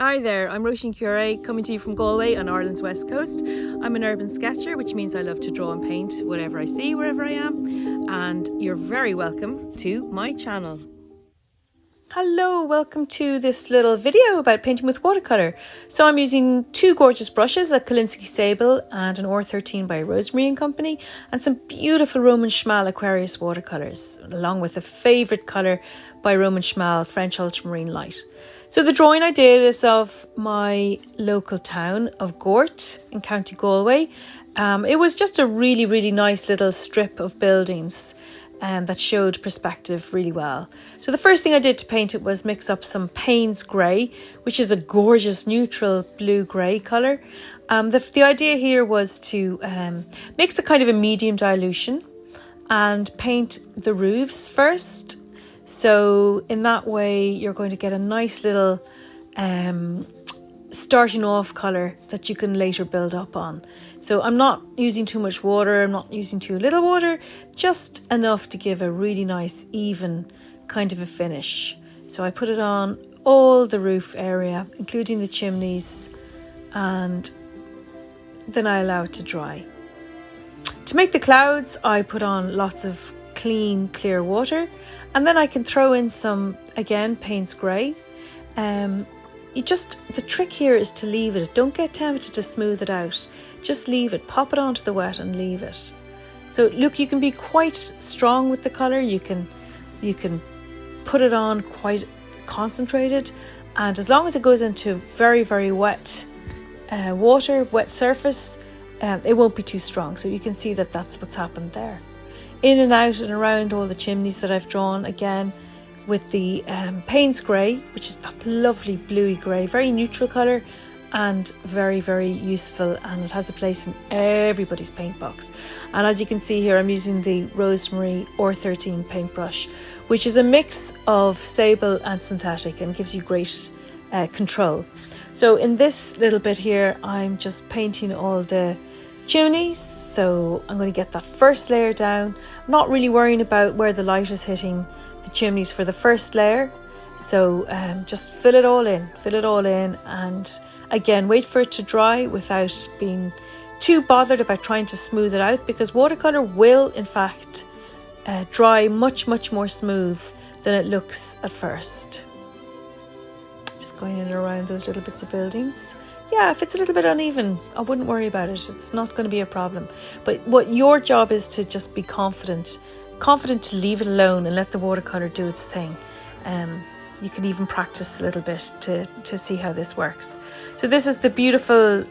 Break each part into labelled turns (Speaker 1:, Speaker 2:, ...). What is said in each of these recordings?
Speaker 1: Hi there, I'm Roisin Cure, coming to you from Galway on Ireland's west coast. I'm an urban sketcher, which means I love to draw and paint whatever I see, wherever I am. And you're very welcome to my channel. Hello, welcome to this little video about painting with watercolour. So I'm using two gorgeous brushes, a Kolinsky Sable and an R13 by Rosemary & Company, and some beautiful Roman Schmal Aquarius watercolours, along with a favourite colour by Roman Schmal French Ultramarine Light. So the drawing I did is of my local town of Gort in County Galway. It was just a really nice little strip of buildings that showed perspective really well. So the first thing I did to paint it was mix up some Payne's Grey, which is a gorgeous neutral blue-grey colour. The idea here was to mix a kind of a medium dilution and paint the roofs first. So in that way, you're going to get a nice little starting off colour that you can later build up on. So I'm not using too much water, I'm not using too little water, just enough to give a really nice, even kind of a finish. So I put it on all the roof area, including the chimneys, and then I allow it to dry. To make the clouds, I put on lots of clean, clear water, and then I can throw in some, again, Payne's Grey. The trick here is to leave it. Don't get tempted to smooth it out. Just leave it, pop it onto the wet and leave it. So look, you can be quite strong with the colour. You can put it on quite concentrated, and as long as it goes into very wet water, wet surface, it won't be too strong. So you can see that that's what's happened there. In and out and around all the chimneys that I've drawn, again with the Payne's Grey, which is that lovely bluey grey, very neutral colour and very useful, and it has a place in everybody's paint box. And as you can see here, I'm using the Rosemary R13 paintbrush, which is a mix of sable and synthetic and gives you great control. So in this little bit here, I'm just painting all the chimneys. So I'm going to get that first layer down. I'm not really worrying about where the light is hitting the chimneys for the first layer. So just fill it all in, and again, wait for it to dry without being too bothered about trying to smooth it out, because watercolour will in fact dry much more smooth than it looks at first. Just going in and around those little bits of buildings. Yeah, if it's a little bit uneven, I wouldn't worry about it. It's not going to be a problem. But what your job is to just be confident to leave it alone and let the watercolour do its thing. You can even practice a little bit to see how this works. So this is the beautiful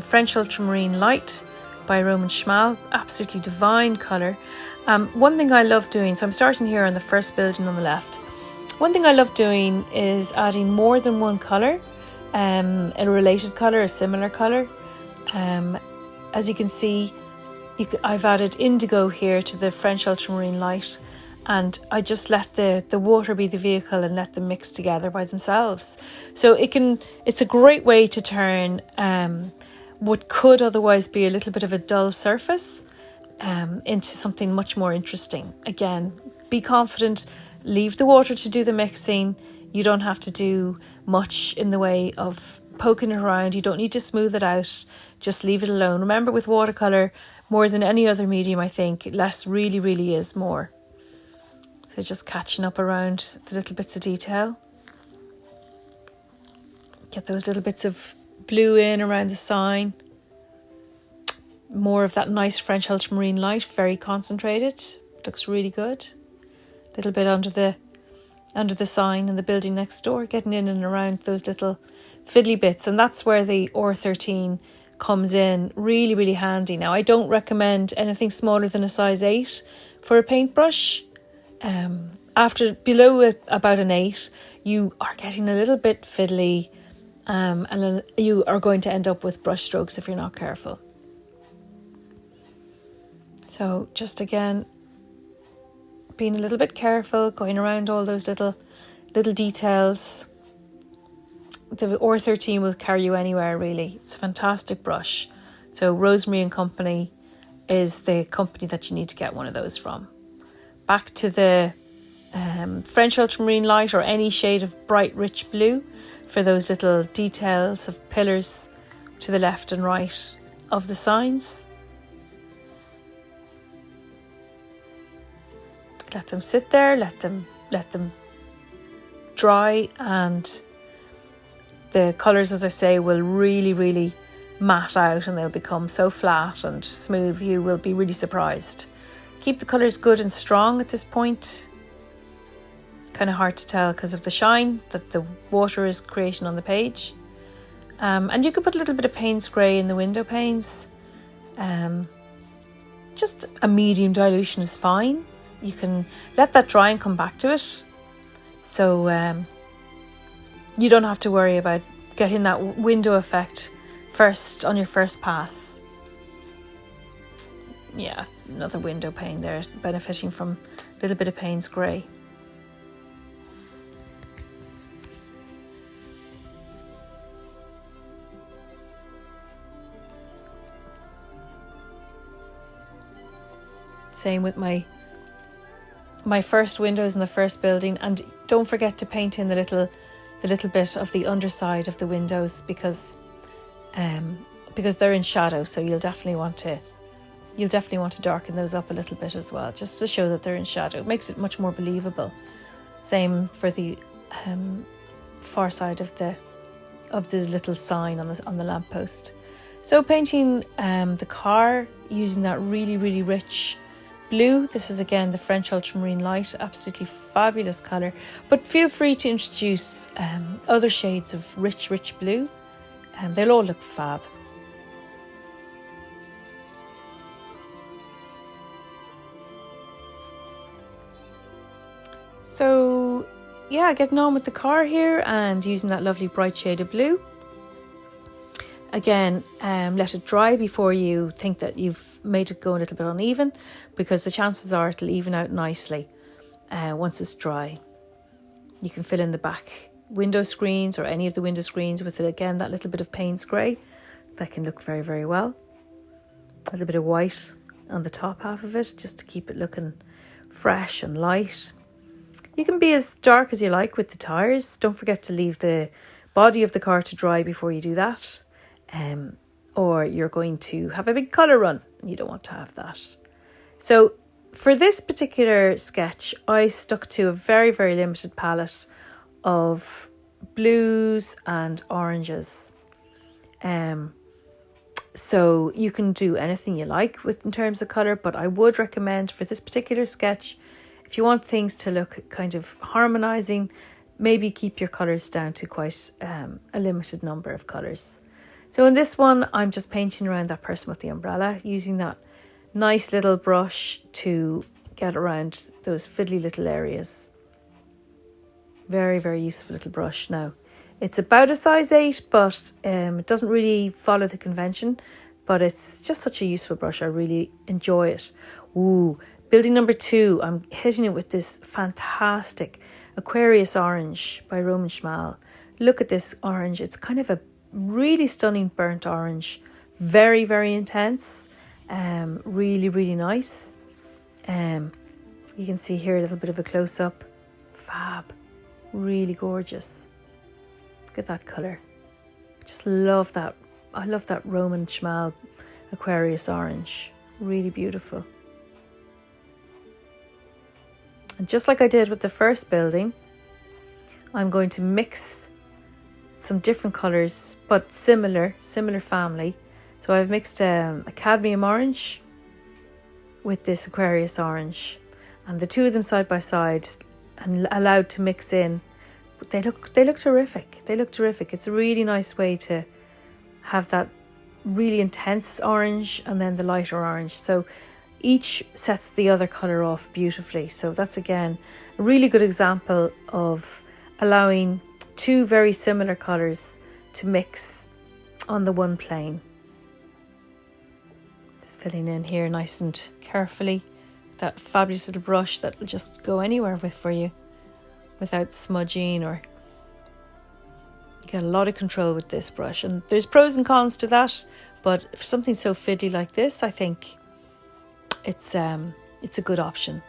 Speaker 1: French Ultramarine Light by Roman Schmal. Absolutely divine colour. One thing I love doing, so I'm starting here on the first building on the left. One thing I love doing is adding more than one colour. A related colour, a similar colour. As you can see, I've added indigo here to the French Ultramarine Light, and I just let the water be the vehicle and let them mix together by themselves. So it's a great way to turn what could otherwise be a little bit of a dull surface into something much more interesting. Again, be confident, leave the water to do the mixing. You don't have to do much in the way of poking it around. You don't need to smooth it out. Just leave it alone. Remember, with watercolour, more than any other medium, I think, less really is more. So just catching up around the little bits of detail. Get those little bits of blue in around the sign. More of that nice French Ultramarine Light, very concentrated. Looks really good. A little bit under the sign and the building next door, getting in and around those little fiddly bits. And that's where the R13 comes in really handy. Now, I don't recommend anything smaller than a size 8 for a paintbrush. Below about an 8, you are getting a little bit fiddly, and you are going to end up with brush strokes if you're not careful. So just again, being a little bit careful, going around all those little details. The R13 will carry you anywhere, really. It's a fantastic brush. So Rosemary & Company is the company that you need to get one of those from. Back to the French ultramarine light or any shade of bright rich blue for those little details of pillars to the left and right of the signs. Let them sit there, let them dry, and the colours, as I say, will really matte out and they'll become so flat and smooth you will be really surprised. Keep the colours good and strong at this point. Kind of hard to tell because of the shine that the water is creating on the page. And you can put a little bit of Payne's Grey in the window panes. Just a medium dilution is fine. You can let that dry and come back to it. So you don't have to worry about getting that window effect first on your first pass. Yeah, another window pane there, benefiting from a little bit of Payne's Grey. Same with my first windows in the first building, and don't forget to paint in the little bit of the underside of the windows because they're in shadow, so you'll definitely want to darken those up a little bit as well, just to show that they're in shadow. It makes it much more believable. Same for the far side of the little sign on the lamppost. So painting the car using that really rich blue. This is again the French ultramarine light, absolutely fabulous colour, but feel free to introduce other shades of rich blue, and they'll all look fab. So yeah, getting on with the car here and using that lovely bright shade of blue. Again, let it dry before you think that you've made it go a little bit uneven, because the chances are it'll even out nicely once it's dry. You can fill in the back window screens or any of the window screens with it, again, that little bit of Payne's Grey. That can look very well. A little bit of white on the top half of it, just to keep it looking fresh and light. You can be as dark as you like with the tyres. Don't forget to leave the body of the car to dry before you do that. Or you're going to have a big colour run. You don't want to have that. So for this particular sketch, I stuck to a very limited palette of blues and oranges. So you can do anything you like in terms of colour, but I would recommend for this particular sketch, if you want things to look kind of harmonising, maybe keep your colours down to quite a limited number of colours. So in this one, I'm just painting around that person with the umbrella, using that nice little brush to get around those fiddly little areas. Very useful little brush. Now, it's about a size 8, but it doesn't really follow the convention, but it's just such a useful brush. I really enjoy it. Ooh, building number 2, I'm hitting it with this fantastic Aquarius Orange by Roman Schmal. Look at this orange. It's kind of a really stunning burnt orange, very intense, really nice. You can see here a little bit of a close-up. Fab, really gorgeous. Look at that colour. Just love that. I love that Roman Schmal Aquarius Orange, really beautiful. And just like I did with the first building, I'm going to mix some different colours, but similar family. So I've mixed a cadmium orange with this Aquarius orange, and the two of them side by side and allowed to mix in. They look terrific. They look terrific. It's a really nice way to have that really intense orange and then the lighter orange. So each sets the other colour off beautifully. So that's again a really good example of allowing two very similar colours to mix on the one plane. Just filling in here nice and carefully. That fabulous little brush that will just go anywhere with for you without smudging, or you get a lot of control with this brush. And there's pros and cons to that, but for something so fiddly like this, I think it's a good option.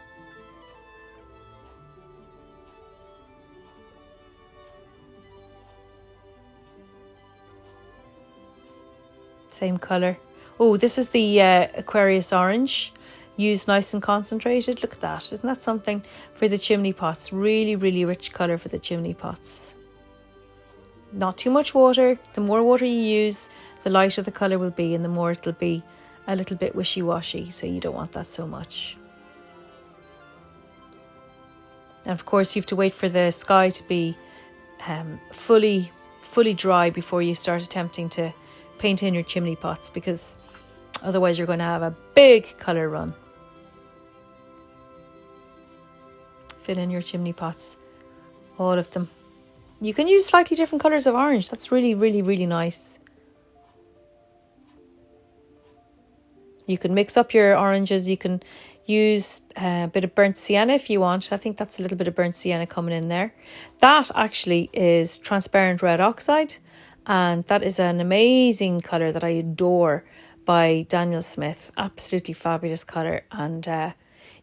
Speaker 1: Same colour. Oh, this is the Aquarius orange. Used nice and concentrated. Look at that. Isn't that something for the chimney pots? Really, really rich colour for the chimney pots. Not too much water. The more water you use, the lighter the colour will be, and the more it'll be a little bit wishy-washy. So you don't want that so much. And of course, you have to wait for the sky to be fully dry before you start attempting to paint in your chimney pots, because otherwise you're going to have a big colour run. Fill in your chimney pots, all of them. You can use slightly different colours of orange. That's really, really, really nice. You can mix up your oranges. You can use a bit of burnt sienna if you want. I think that's a little bit of burnt sienna coming in there. That actually is transparent red oxide, and that is an amazing colour that I adore by Daniel Smith. Absolutely fabulous colour. And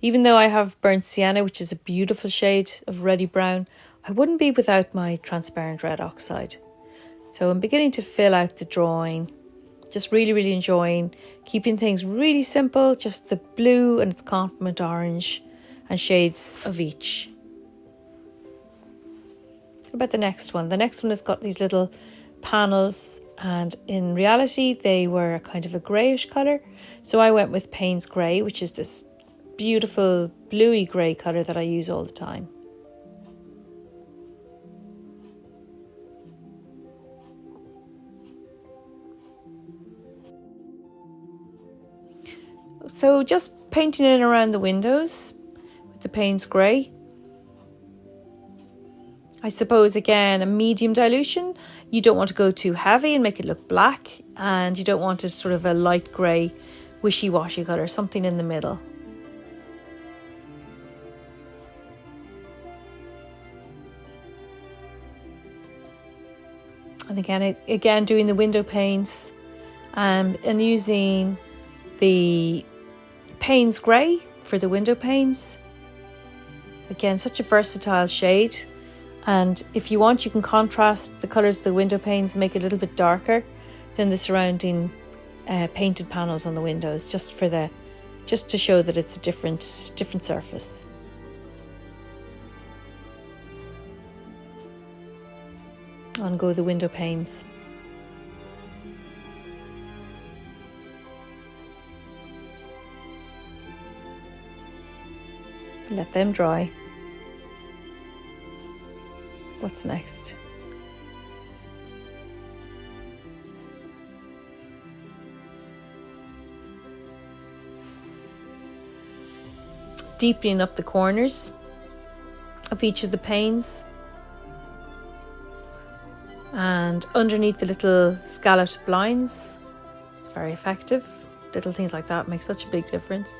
Speaker 1: even though I have burnt sienna, which is a beautiful shade of reddy brown, I wouldn't be without my transparent red oxide. So I'm beginning to fill out the drawing. Just really, really enjoying keeping things really simple. Just the blue and its complement orange and shades of each. What about the next one? The next one has got these little panels, and in reality they were kind of a greyish colour. So I went with Payne's Grey, which is this beautiful bluey grey colour that I use all the time. So just painting in around the windows with the Payne's Grey. I suppose, again, a medium dilution. You don't want to go too heavy and make it look black, and you don't want a sort of a light grey wishy-washy colour, something in the middle. And again doing the window panes and using the Payne's Grey for the window panes. Again, such a versatile shade. And if you want, you can contrast the colours of the window panes and make it a little bit darker than the surrounding painted panels on the windows, just to show that it's a different surface. On go the window panes. Let them dry. What's next? Deepening up the corners of each of the panes. And underneath the little scalloped blinds. It's very effective. Little things like that make such a big difference.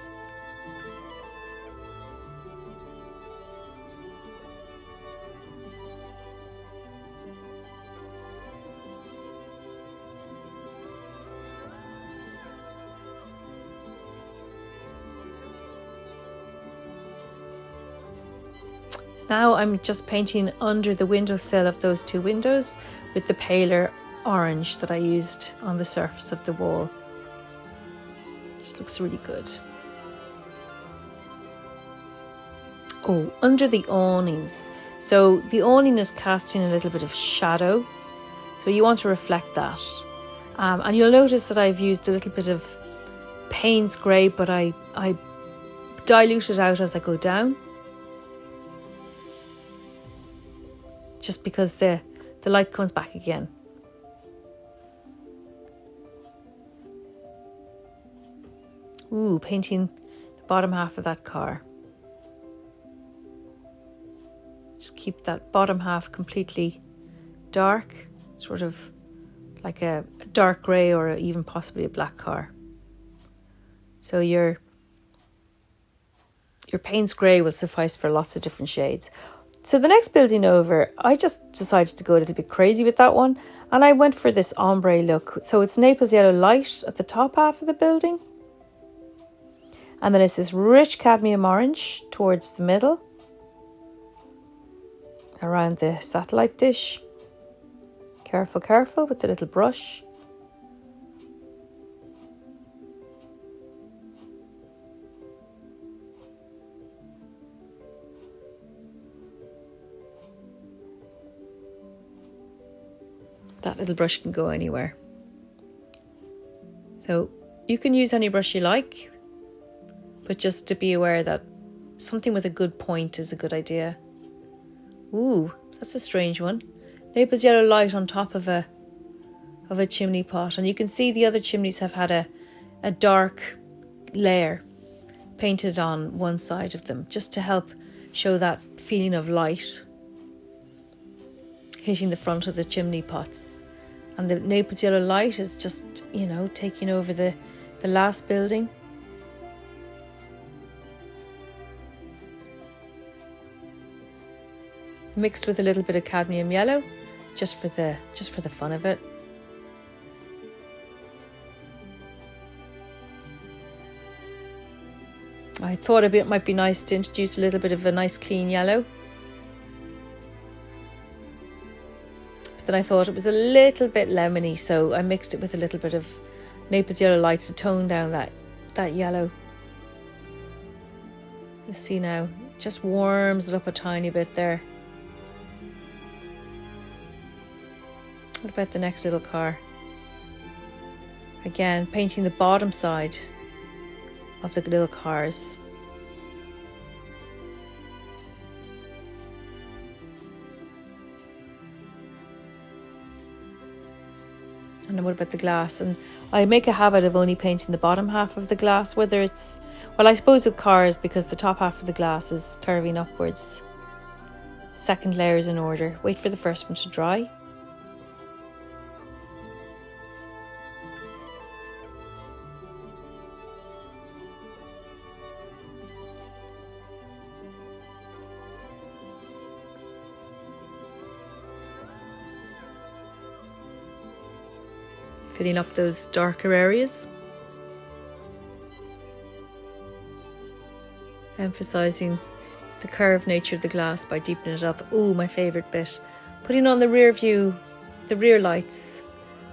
Speaker 1: Now I'm just painting under the windowsill of those two windows with the paler orange that I used on the surface of the wall. Just looks really good. Oh, under the awnings. So the awning is casting a little bit of shadow, so you want to reflect that. And you'll notice that I've used a little bit of Payne's Grey, but I dilute it out as I go down. Just because the light comes back again. Ooh, painting the bottom half of that car. Just keep that bottom half completely dark, sort of like a dark grey or even possibly a black car. So your Payne's Grey will suffice for lots of different shades. So the next building over, I just decided to go a little bit crazy with that one, and I went for this ombre look. So it's Naples yellow light at the top half of the building, and then it's this rich cadmium orange towards the middle, around the satellite dish. Careful with the little brush. that little brush can go anywhere. So you can use any brush you like, but just to be aware that something with a good point is a good idea. Ooh, that's a strange one. Naples yellow light on top of a chimney pot, and you can see the other chimneys have had a dark layer painted on one side of them, just to help show that feeling of light hitting the front of the chimney pots. And the Naples yellow light is just, you know, taking over the last building. Mixed with a little bit of cadmium yellow, just for the fun of it. I thought it might be nice to introduce a little bit of a nice clean yellow. But then I thought it was a little bit lemony, so I mixed it with a little bit of Naples yellow light to tone down that yellow. Let's see now, just warms it up a tiny bit there. What about the next little car? Again, painting the bottom side of the little cars. And then what about the glass? And I make a habit of only painting the bottom half of the glass, whether it's, well, I suppose with cars, because the top half of the glass is curving upwards. Second layer is in order. Wait for the first one to dry. Filling up those darker areas. Emphasising the curved nature of the glass by deepening it up. Oh, my favourite bit. Putting on the rear view, the rear lights,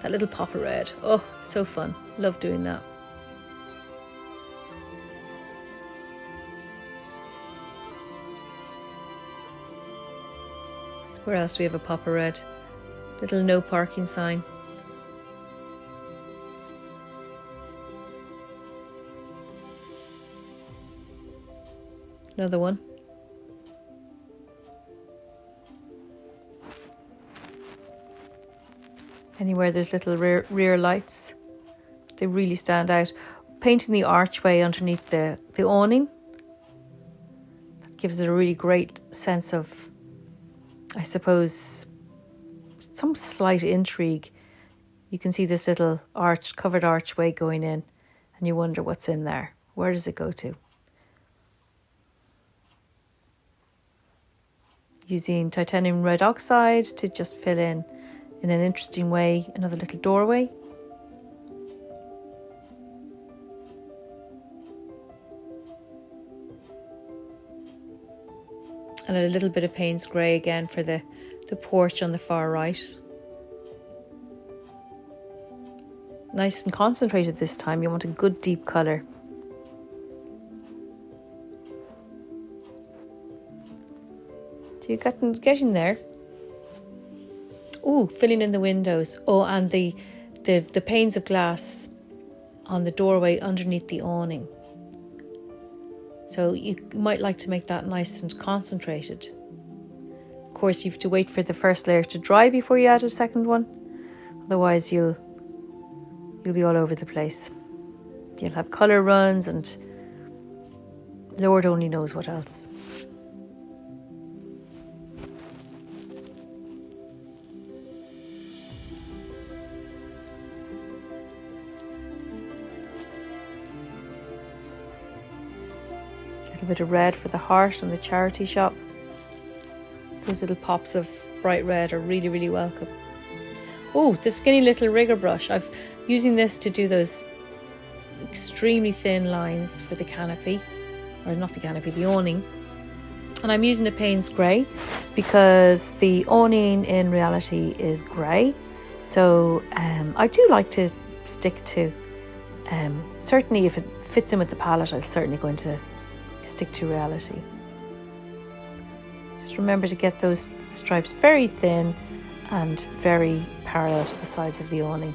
Speaker 1: that little pop of red. Oh, so fun. Love doing that. Where else do we have a pop of red? Little no parking sign. Another one. Anywhere there's little rear lights, they really stand out. Painting the archway underneath the awning, that gives it a really great sense of, I suppose, some slight intrigue. You can see this little covered archway going in, and you wonder what's in there. Where does it go to? Using titanium red oxide to just fill in an interesting way, another little doorway. And a little bit of Payne's grey again for the porch on the far right. Nice and concentrated this time. You want a good deep colour. So you getting there. Oh, filling in the windows. Oh, and the panes of glass on the doorway underneath the awning. So you might like to make that nice and concentrated. Of course, you have to wait for the first layer to dry before you add a second one. Otherwise, you'll be all over the place. You'll have colour runs and Lord only knows what else. A bit of red for the heart and the charity shop. Those little pops of bright red are really, really welcome. Oh, the skinny little rigger brush. I'm using this to do those extremely thin lines for the canopy, or not the canopy, the awning. And I'm using a Payne's grey because the awning in reality is grey. So I do like to stick to, certainly if it fits in with the palette, I'm certainly going to stick to reality. Just remember to get those stripes very thin and very parallel to the sides of the awning.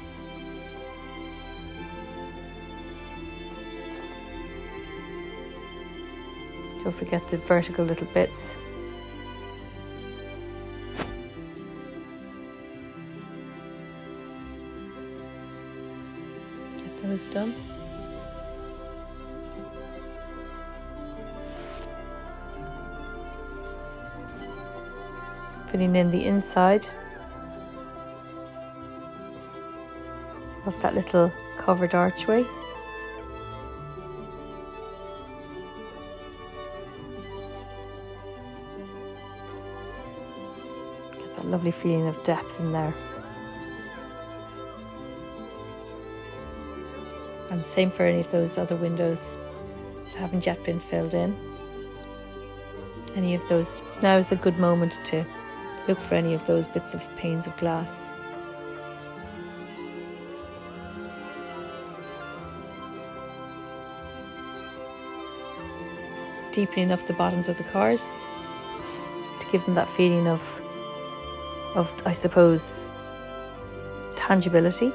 Speaker 1: Don't forget the vertical little bits. Get those done. Filling in the inside of that little covered archway. Get that lovely feeling of depth in there. And same for any of those other windows that haven't yet been filled in. Any of those, now is a good moment to look for any of those bits of panes of glass. Deepening up the bottoms of the cars to give them that feeling of I suppose, tangibility.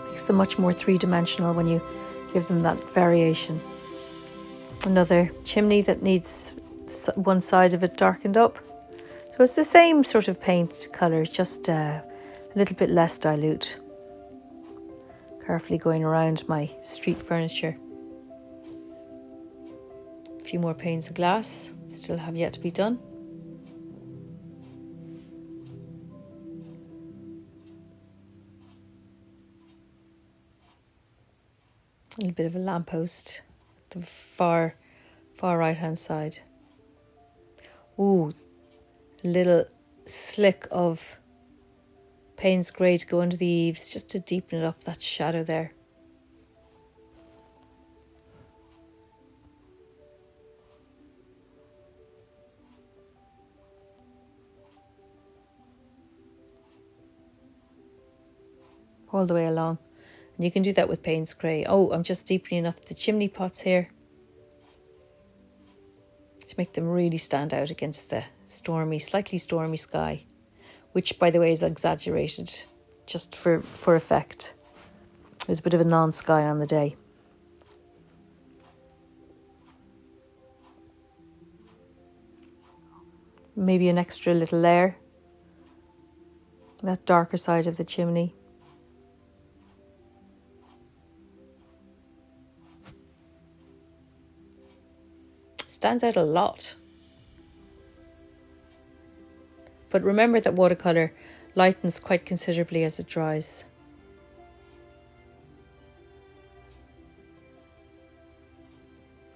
Speaker 1: Makes them much more three-dimensional when you give them that variation. Another chimney that needs one side of it darkened up. So it's the same sort of paint colour, just a little bit less dilute. Carefully going around my street furniture. A few more panes of glass still have yet to be done. A little bit of a lamppost at the far right hand side. Ooh, a little slick of Payne's grey to go under the eaves just to deepen it up, that shadow there. All the way along. And you can do that with Payne's grey. Oh, I'm just deepening up the chimney pots here to make them really stand out against the slightly stormy sky, which, by the way, is exaggerated just for effect. There's a bit of a non-sky on the day. Maybe an extra little layer, that darker side of the chimney. Stands out a lot. But remember that watercolour lightens quite considerably as it dries.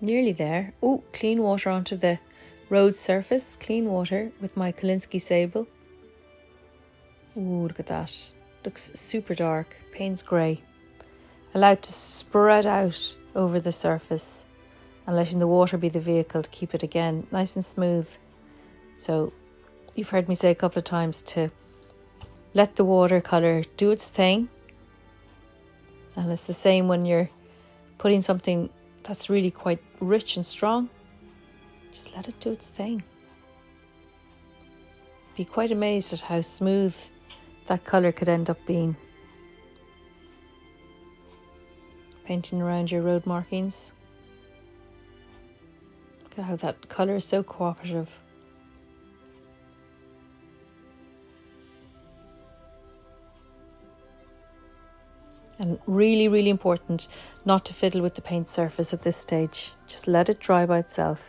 Speaker 1: Nearly there. Oh, clean water onto the road surface. Clean water with my Kolinsky sable. Ooh, look at that. Looks super dark. Payne's grey. Allowed to spread out over the surface and letting the water be the vehicle to keep it again nice and smooth. So you've heard me say a couple of times to let the watercolour do its thing. And it's the same when you're putting something that's really quite rich and strong. Just let it do its thing. Be quite amazed at how smooth that colour could end up being. Painting around your road markings. Look at how that colour is so cooperative. And really, really important not to fiddle with the paint surface at this stage. Just let it dry by itself.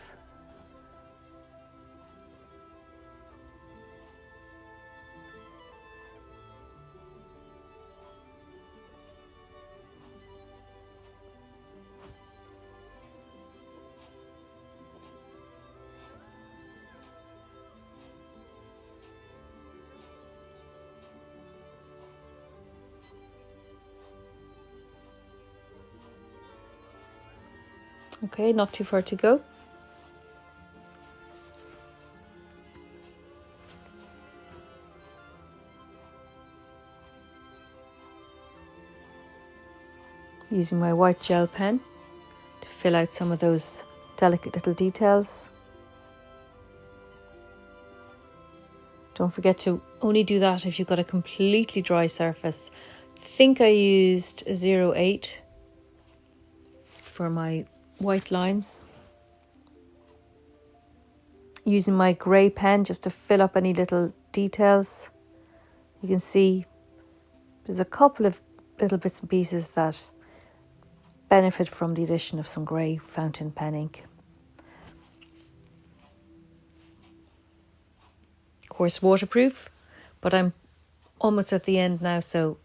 Speaker 1: Okay, not too far to go. Using my white gel pen to fill out some of those delicate little details. Don't forget to only do that if you've got a completely dry surface. I think I used a 0.8 for my white lines. Using my grey pen just to fill up any little details. You can see there's a couple of little bits and pieces that benefit from the addition of some grey fountain pen ink. Of course, waterproof, but I'm almost at the end now, so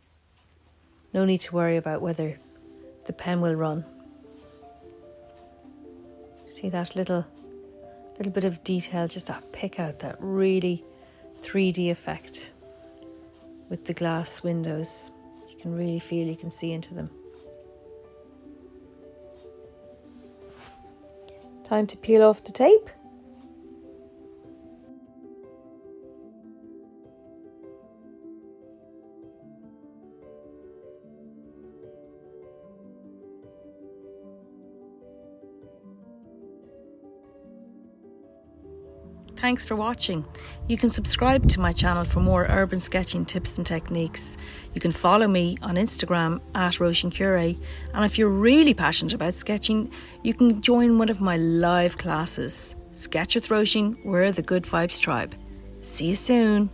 Speaker 1: no need to worry about whether the pen will run. See that little bit of detail, just to pick out that really 3D effect with the glass windows. You can really feel, you can see into them. Time to peel off the tape. Thanks for watching. You can subscribe to my channel for more urban sketching tips and techniques. You can follow me on Instagram @RoisinCure, and if you're really passionate about sketching, you can join one of my live classes. Sketch with Roisin, we're the Good Vibes tribe. See you soon.